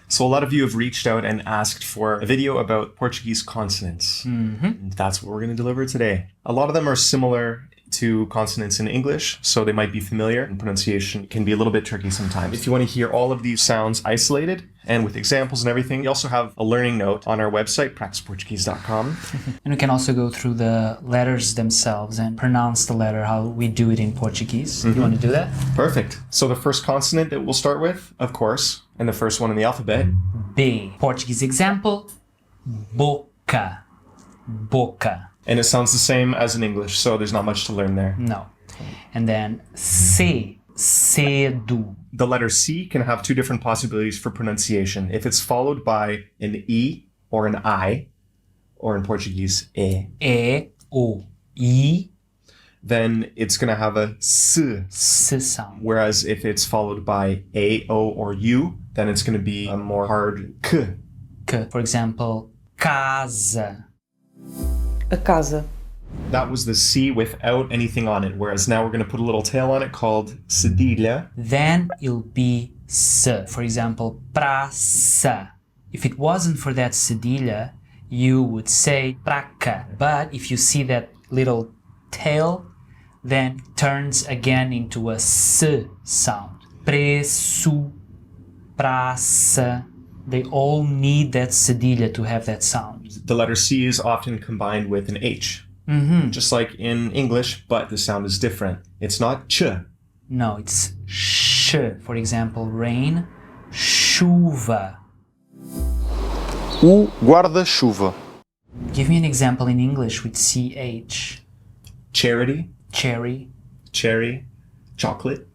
So a lot of you have reached out and asked for a video about Portuguese consonants. And that's what we're going to deliver today. A lot of them are similar to consonants in English, so they might be familiar, and pronunciation can be a little bit tricky sometimes. If you want to hear all of these sounds isolated and with examples and everything, we also have a learning note on our website, practiceportuguese.com. And we can also go through the letters themselves and pronounce the letter how we do it in Portuguese. You want to do that? Perfect. So the first consonant that we'll start with, of course, and the first one in the alphabet. B. Portuguese example, boca. Boca. And it sounds the same as in English, so there's not much to learn there. No. And then C. Cedo. The letter C can have two different possibilities for pronunciation. If it's followed by an E or an I, or in Portuguese, E. E, O, I. Then it's going to have a S. S sound. Whereas if it's followed by A, O, or U, then it's going to be a more hard K. K. For example, casa. A casa. That was the C without anything on it, whereas now we're going to put a little tail on it called cedilha. Then it'll be S. For example, praça. If it wasn't for that cedilha, you would say praca. But if you see that little tail, then it turns again into a S sound. Preço, praça. They all need that cedilha to have that sound. The letter C is often combined with an H. Just like in English, but the sound is different. It's not ch. No, it's sh. For example, rain, chuva. O guarda-chuva. Give me an example in English with CH. Charity, Cherry, cherry, chocolate.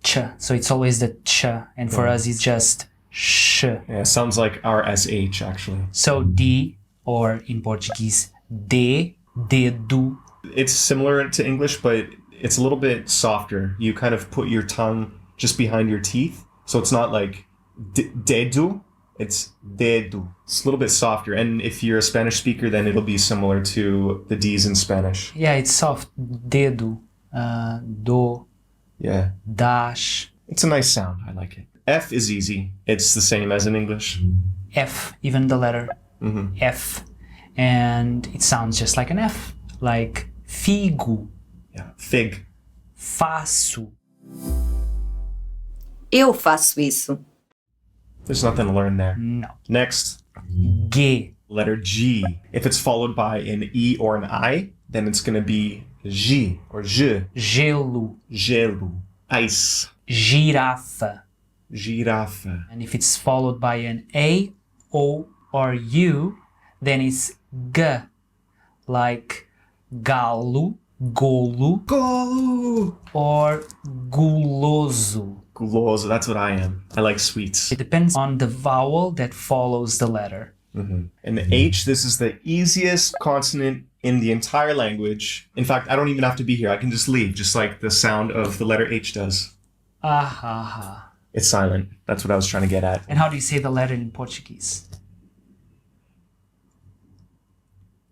ch. So it's always the ch, and for us it's just sh. Yeah, sounds like our SH actually. So D, or in Portuguese, de, dedo. It's similar to English, but it's a little bit softer. You kind of put your tongue just behind your teeth. So it's not like dedo, it's dedo. It's a little bit softer. And if you're a Spanish speaker, then it'll be similar to the D's in Spanish. Yeah, it's soft. Dedo, do, Yeah. das. It's a nice sound. I like it. F is easy. It's the same as in English. F, even the letter F. And it sounds just like an F. Like figo, Yeah. Fig. faço. Eu faço isso. There's nothing to learn there. No. Next, G. letter G. If it's followed by an E or an I, then it's going to be G or je. Gelo. Gelo. Ice. Girafa. Girafa. And if it's followed by an A, O, or U, then it's G. Like galo, golo, Golo. or guloso. Guloso. That's what I am. I like sweets. It depends on the vowel that follows the letter. And the H, this is the easiest consonant in the entire language. In fact, I don't even have to be here. I can just leave, just like the sound of the letter H does. Ahaha. It's silent. That's what I was trying to get at. And how do you say the letter in Portuguese?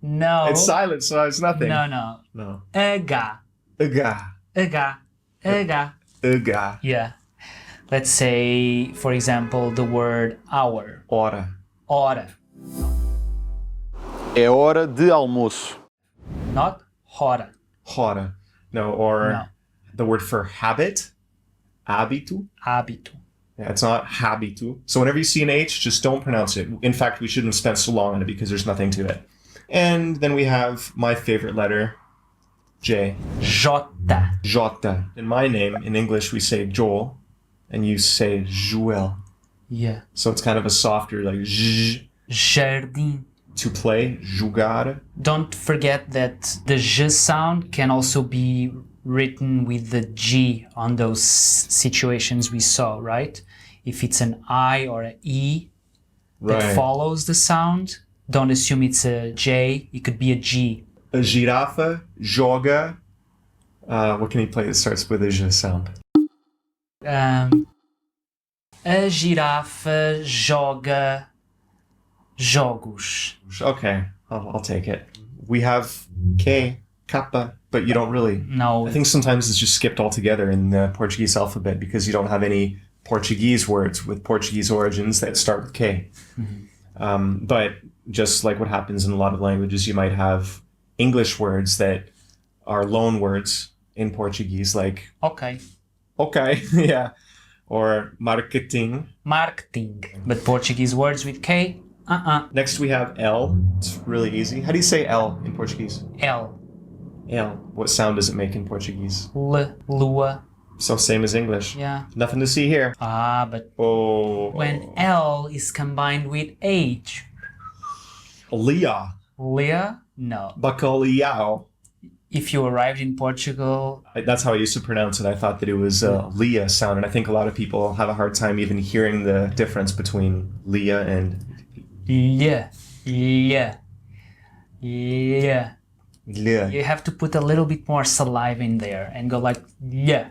No. It's silent, so it's nothing. No. No. H. Uga. H. Uga. Yeah. Let's say, for example, the word hour. Hora. Hora. É hora de almoço. Not hora. Hora. No, or No. the word for habit. Hábito. Hábito. Yeah, it's not habito. So whenever you see an H, just don't pronounce it. In fact, we shouldn't have spent so long on it because there's nothing to it. And then we have my favorite letter, J. J. Jota. In my name, in English, we say Joel, and you say Joel. Yeah. So it's kind of a softer, like j, Jardim. to play, jogar. Don't forget that the J sound can also be written with the G on those situations we saw, right? If it's an I or an E that follows the sound, don't assume it's a J, it could be a G. A girafa, joga. What can you play that starts with a J sound? A girafa joga jogos. Okay, I'll take it. We have K, kappa, but you don't really. No. I think sometimes it's just skipped altogether in the Portuguese alphabet because you don't have any Portuguese words with Portuguese origins that start with K. But just like what happens in a lot of languages, you might have English words that are loan words in Portuguese, like Okay. okay, yeah, or marketing. Marketing. But Portuguese words with K, Next we have L. It's really easy. How do you say L in Portuguese? L. L. What sound does it make in Portuguese? L. Lua. So same as English. Yeah. Nothing to see here. But Oh. when L is combined with H, Lia. Leah? No. Bacalhau. If you arrived in Portugal, That's how I used to pronounce it. I thought that it was a Lia sound, and I think a lot of people have a hard time even hearing the difference between Lia and yeah, yeah, yeah. Lia. You have to put a little bit more saliva in there and go like, yeah.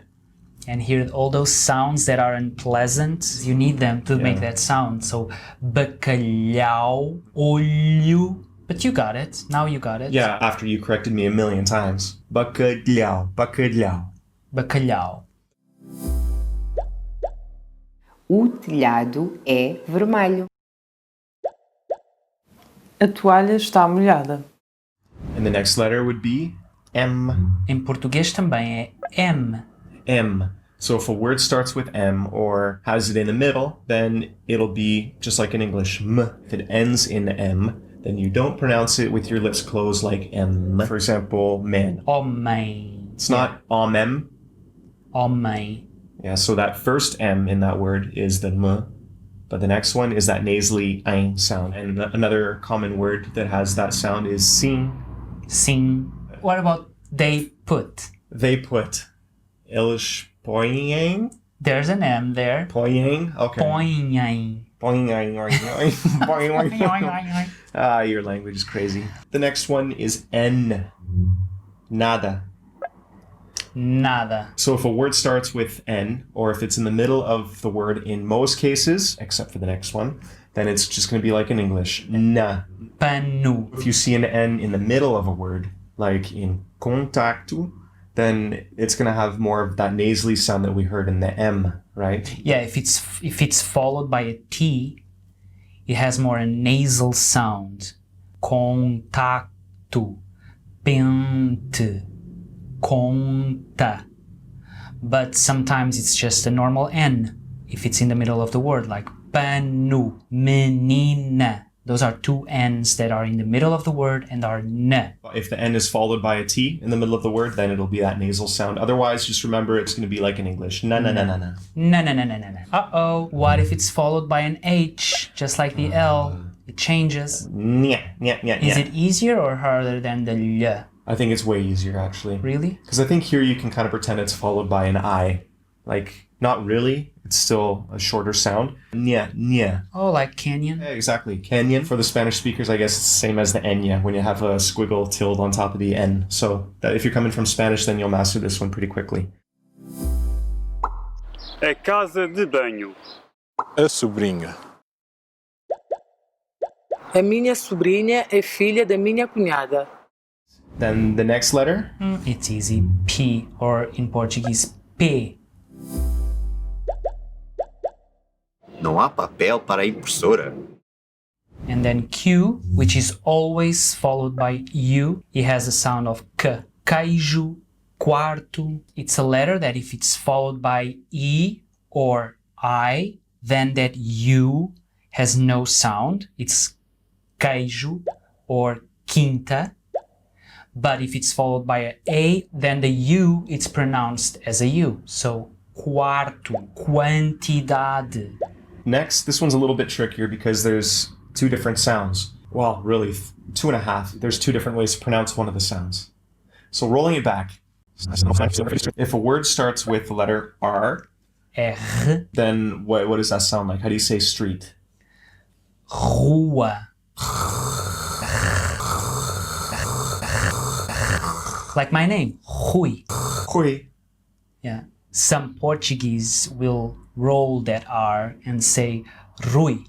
And hear all those sounds that are unpleasant. You need them to make that sound. So, bacalhau, olho. But you got it. Now you got it. Yeah, after you corrected me a million times. Bacalhau, bacalhau. Bacalhau. O telhado é vermelho. A toalha está molhada. And the next letter would be M. Em português também é M. M. So if a word starts with M or has it in the middle, then it'll be just like in English, M. If it ends in M, then you don't pronounce it with your lips closed like M. For example, man. Homem. It's not M. Homem. Yeah, so that first M in that word is the M, but the next one is that nasally ein sound. And another common word that has that sound is sim. Sim. What about they put? They put. Eles põem. There's an M there. Põem. Okay. Põem. Põem. Ah, your language is crazy. The next one is N. Nada. Nada. So if a word starts with N, or if it's in the middle of the word in most cases, except for the next one, then it's just going to be like in English. Na. Pano. If you see an N in the middle of a word, like in contacto, then it's going to have more of that nasally sound that we heard in the M, right? Yeah, if it's followed by a T, it has more a nasal sound. Contacto. Pente. Conta. But sometimes it's just a normal N if it's in the middle of the word, like pano, menina. Those are two N's that are in the middle of the word and are N. If the N is followed by a T in the middle of the word, then it'll be that nasal sound. Otherwise, just remember it's going to be like in English. Na na na na na. Na na na na na na. Uh-oh. What if it's followed by an H, just like the L? It changes. Nya, nya, nya, Is nya. it easier or harder than the L? I think it's way easier, actually. Really? Because I think here you can kind of pretend it's followed by an I. Like, not really. It's still a shorter sound. Nya, nya. Oh, like Canyon? Yeah, exactly. Canyon. For the Spanish speakers, I guess it's the same as the enya when you have a squiggle tilde on top of the N. So that if you're coming from Spanish, then you'll master this one pretty quickly. A casa de banho. A sobrinha. A minha sobrinha é filha da minha cunhada. Then the next letter. It's easy. P, or in Portuguese, P. Não há papel para a impressora. And then Q, which is always followed by U, it has a sound of K. Queijo, quarto. It's a letter that if it's followed by E or I, then that U has no sound. It's queijo or quinta. But if it's followed by a, then the U, it's pronounced as a U. So, quarto, quantidade. Next, this one's a little bit trickier because there's two different sounds. Well, really, two and a half. There's two different ways to pronounce one of the sounds. So rolling it back, if a word starts with the letter R, R, then what does that sound like? How do you say street? rua. Like my name, Rui. Rui. Yeah. Some Portuguese will roll that R and say Rui.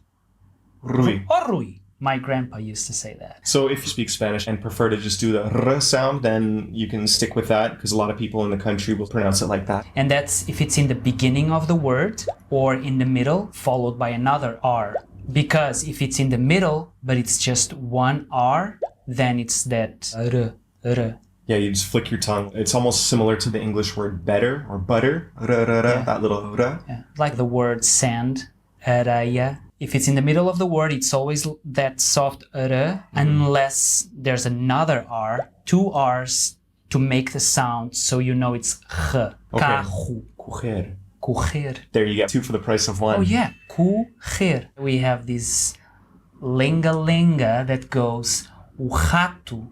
Rui. Or Rui. My grandpa used to say that. So if you speak Spanish and prefer to just do the r sound, then you can stick with that because a lot of people in the country will pronounce it like that. And that's if it's in the beginning of the word or in the middle, followed by another R. Because if it's in the middle, but it's just one R, then it's that r. Yeah, you just flick your tongue. It's almost similar to the English word better or butter. That little r. Yeah. Like the word sand, areia. If it's in the middle of the word, it's always that soft r, unless there's another R, two R's to make the sound, so you know it's r. Okay. Carro. Correr. Correr. There you get two for the price of one. Oh yeah, correr. We have this lenga-lenga that goes o rato,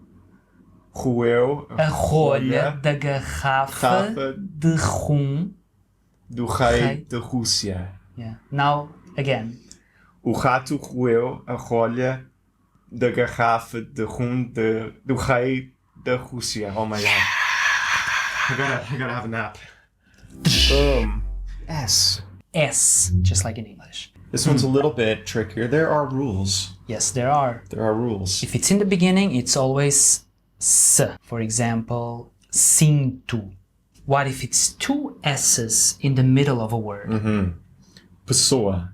Roeu a rolha da garrafa de rum. do rei da Rússia. Yeah. Now, again. O rato roeu a rolha da garrafa de rum do rei da Rússia. Oh my god. I gotta have a nap. Boom. S. S, just like in English. This one's a little bit trickier. There are rules. Yes, there are. There are rules. If it's in the beginning, it's always S. For example, sinto. What if it's two S's in the middle of a word? Pessoa.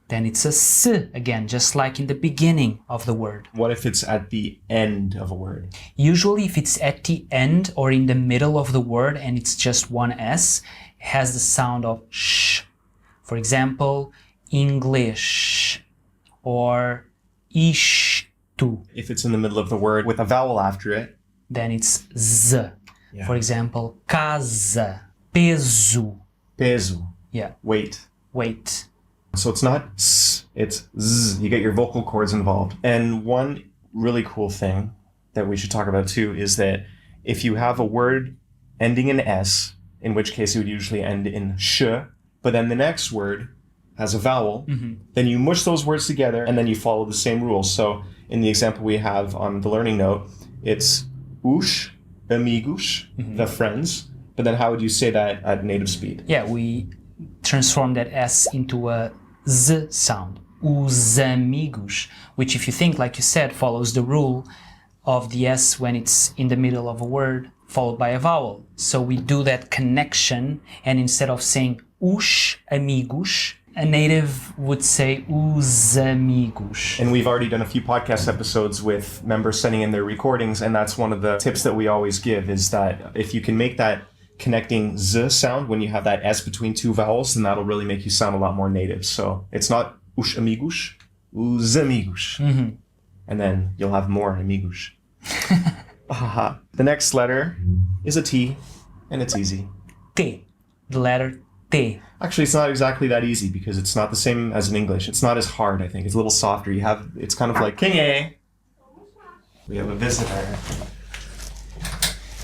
Then it's a S again, just like in the beginning of the word. What if it's at the end of a word? Usually if it's at the end or in the middle of the word and it's just one S, it has the sound of sh. For example, English or isto. If it's in the middle of the word with a vowel after it, Then it's Z. Yeah. For example, casa, peso. peso, Yeah, weight. weight. So it's not s, it's z. You get your vocal cords involved. And one really cool thing that we should talk about too is that if you have a word ending in s, in which case it would usually end in sh, but then the next word has a vowel, then you mush those words together and then you follow the same rules. So in the example we have on the learning note, it's os amigos, the friends, but then how would you say that at native speed? Yeah, we transform that S into a Z sound. Os amigos, which if you think, like you said, follows the rule of the S when it's in the middle of a word, followed by a vowel. So we do that connection, and instead of saying os amigos, a native would say os amigos. And we've already done a few podcast episodes with members sending in their recordings, and that's one of the tips that we always give is that if you can make that connecting z sound when you have that s between two vowels, then that'll really make you sound a lot more native. So it's not os amigos, os amigos. And then you'll have more amigos. The next letter is a T, and it's easy. T, the letter T. Actually, it's not exactly that easy because it's not the same as in English. It's not as hard, I think. It's a little softer. It's kind of like King. We have a visitor.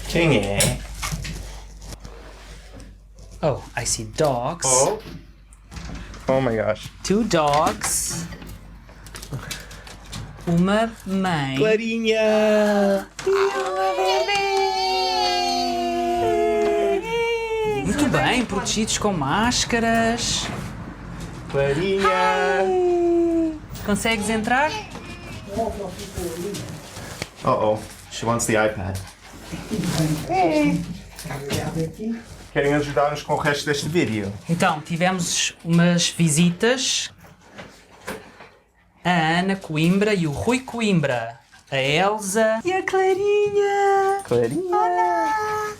King. Oh, I see dogs. Oh my gosh. Two dogs. Uma mãe. Clarinha! Muito bem, protegidos com máscaras. Clarinha! Consegues entrar? Uh-oh. She wants the iPad. Querem ajudar-nos com o resto deste vídeo? Então, tivemos umas visitas. A Ana Coimbra e o Rui Coimbra. A Elsa e a Clarinha. Clarinha!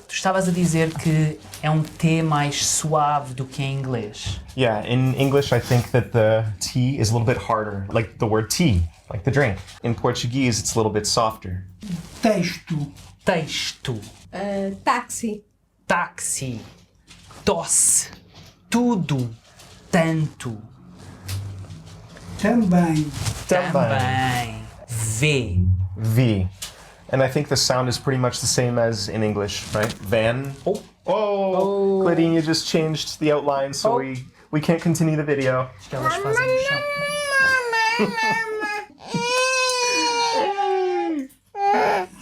Tu estavas a dizer que é um T mais suave do que em inglês. Yeah, in English I think that the T is a little bit harder, like the word tea, like the drink. In Portuguese it's a little bit softer. Texto. Texto. Táxi. Táxi. Tosse. Tudo. Tanto. Também. Também. V. V. And I think the sound is pretty much the same as in English, right? Van. Oh. Clarinha just changed the outline, so we can't continue the video. Que elas fazem no chão.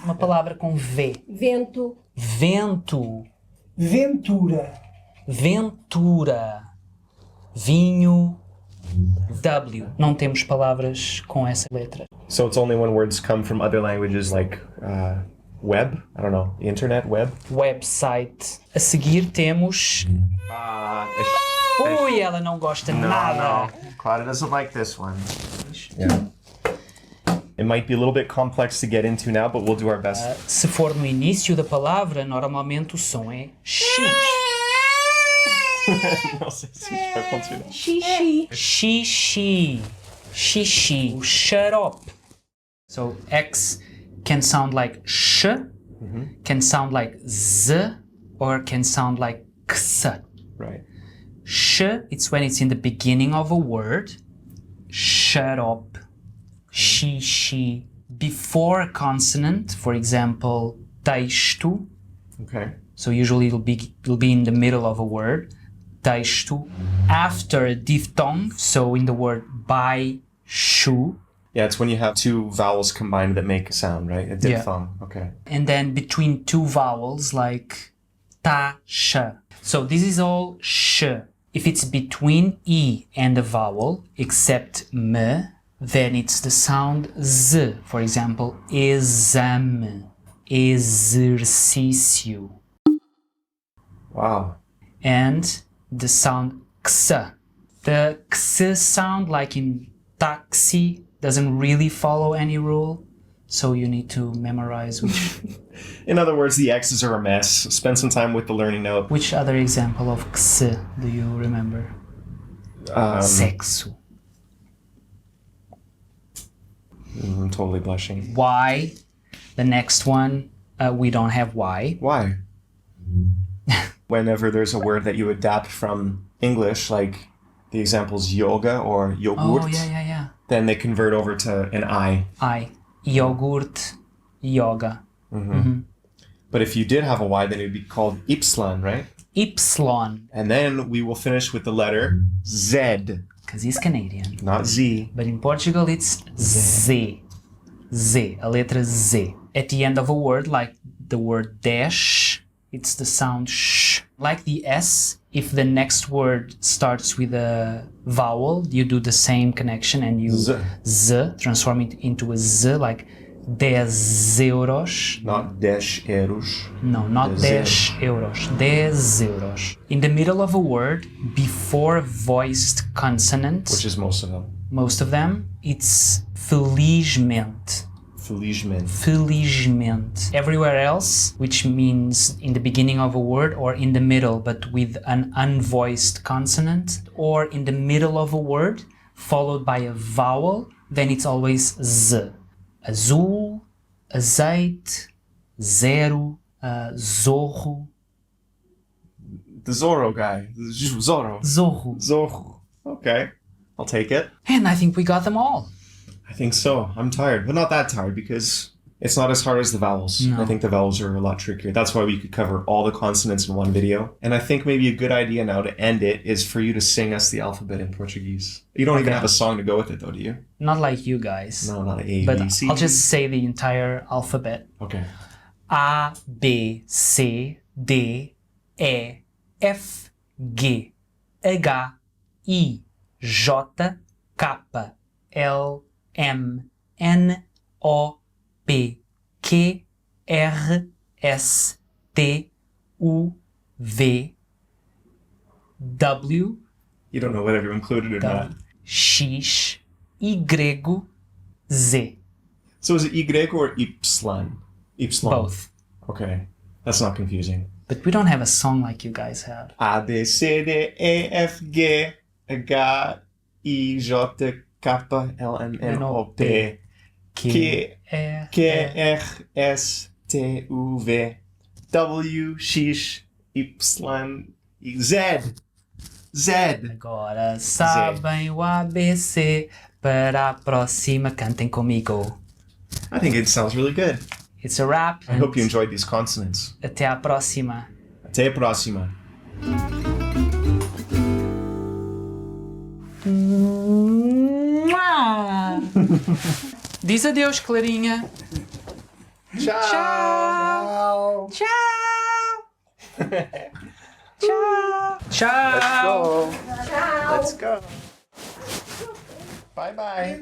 Uma palavra com V. Vento. Vento. Ventura. Ventura. Vinho. W. Não temos palavras com essa letra. So it's only when words come from other languages like web? I don't know. The internet, web? Website. A seguir temos... Ui, ela não gosta nada. Claudia doesn't like this one. Yeah. It might be a little bit complex to get into now, but we'll do our best. Se for no início da palavra, normalmente o som é X. Não sei se vai continuar. Xixi. Xixi. Xixi. O shut up. So X can sound like sh, can sound like z, or can sound like ks. Right. Sh, it's when it's in the beginning of a word. Shut up. Xixi. Before a consonant, for example, texto. Okay. So usually it'll be in the middle of a word. Texto. After a diphthong, so in the word baixo. Yeah, it's when you have two vowels combined that make a sound, right? A diphthong. Okay. And then between two vowels like taxa. So this is all sh. If it's between e and a vowel, except m, then it's the sound z. For example, exame, exercício. Wow. And the sound x. The x sound, like in taxi, doesn't really follow any rule, so you need to memorize which. In other words, the X's are a mess. Spend some time with the learning note. Which other example of x do you remember? Sexo. I'm totally blushing. Y. The next one, we don't have Y. Why? Whenever there's a word that you adapt from English, like the examples yoga or yogurt, Oh, yeah. then they convert over to an I. I. Yogurt, yoga. But if you did have a Y, then it would be called ypsilon, right? Ypsilon, And then we will finish with the letter Z, because he's Canadian. not Z. But in Portugal, it's Z. Z, a letra Z. At the end of a word, like the word dash, it's the sound sh. Like the S, if the next word starts with a vowel, you do the same connection and you Z, transform it into a Z, like 10 euros. Not 10 euros. No, not 10 euros. 10 euros. In the middle of a word, before a voiced consonant, Which is most of them. most of them, it's felizmente. Felizmente. Felizmente. Everywhere else, which means in the beginning of a word or in the middle, but with an unvoiced consonant, or in the middle of a word, followed by a vowel, then it's always Z. Azul, azeite, zero, zorro. The Zorro guy. Zorro. Zorro. Zorro. Okay. I'll take it. And I think we got them all. I think so. I'm tired, but not that tired because it's not as hard as the vowels. No. I think the vowels are a lot trickier. That's why we could cover all the consonants in one video. And I think maybe a good idea now to end it is for you to sing us the alphabet in Portuguese. You don't even have a song to go with it though, do you? Not like you guys. No, not A, But B, C. I'll just say the entire alphabet. Okay. A, B, C, D, E, F, G, H, I, J, K, L, M, N, O, P, Q, R, S, T, U, V, W, You don't know whether you included or not. X, Y, Z. So is it Y or Ypsilon? Ypsilon. Both. Okay. That's not confusing. But we don't have a song like you guys have. A, B, C, D, E, F, G, H, I, J, K, L, M, N, O, P, Q, R, S, T, U, V, W, X, Y, Z. Z. Agora sabem o ABC. Para a próxima, cantem comigo. I think it sounds really good. It's a wrap. I hope you enjoyed these consonants. Até a próxima. Até a próxima. Diz adeus, Clarinha. Tchau. Tchau. Tchau. Tchau. Let's go. Bye-bye.